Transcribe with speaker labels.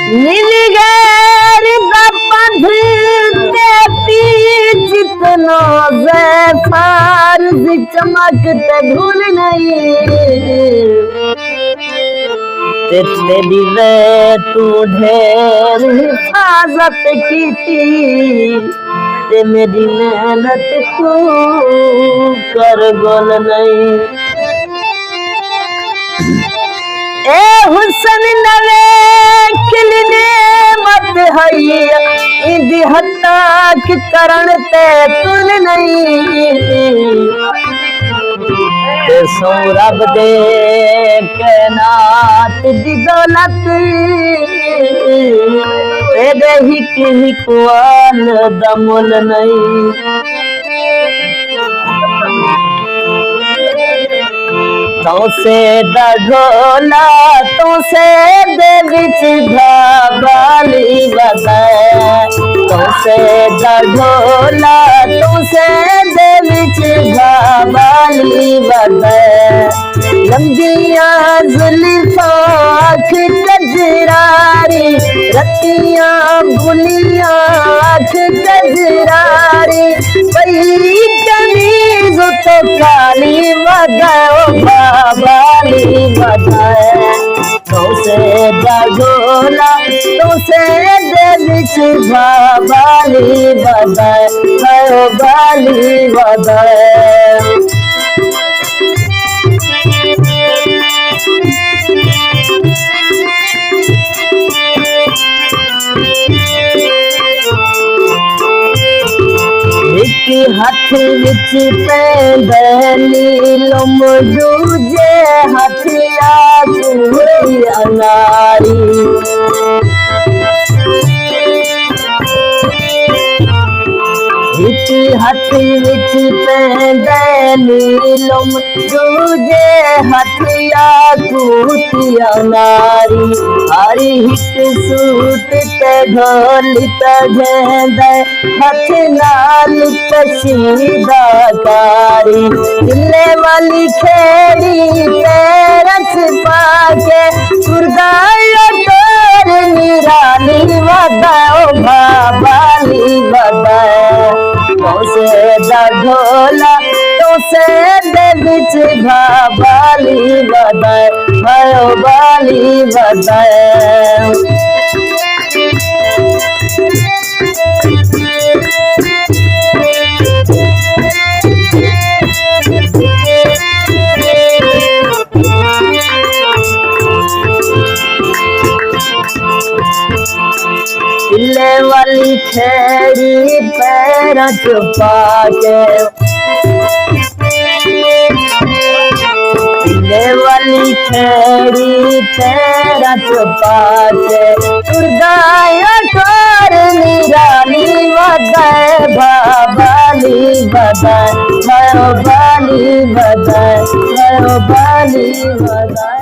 Speaker 1: मिल गए जितना फारज चमकते भूल नहीं तेरी वे तू ढेर हिफाजत की थी ते मेरी मेहनत को कर गोल नहीं। ए हुसन नवे किलने मत हैया इंदी हत्ता कि करण ते तुल नहीं ते सौरभ दे कैनात दी दौलत तेरे हिक हिक वाल दमुल नहीं। तो से ढोला तो से दे बिच बाली बजाए तो से ढोला तो से दे बिच बाली बजाए लंबिया जुल्फा आँख कजरारी रतिया बुलिया आँख कजरारी पई कमीज तो काली बजाओ बाली बजाए तो से ढोला तो से दे बिच बाली बजाए बाली बजाए। एक हाथ विच पैंदे नीलम दूजे हथिया कुड़िया नारी एक हाथ विच पैंदे नीलम दूजे हथिया कुड़िया नारी हरी हिक सूट ते ढोलिक झेंदे हथ नाल कशीदा कारी दिले वाली खेड़ी पैरस पाके सुरगाया तोर निराली बदाओ बाली बदाए तो से ढोला तो से दे बिच बाली बदाए बाली बदाए। दिले वाली खेड़ी पैर छुपा के दिले वाली खेड़ी पैर छुपा के उड़ाया कर निराली बजाए बाली बजाए बाली बजाए बाली बजाए।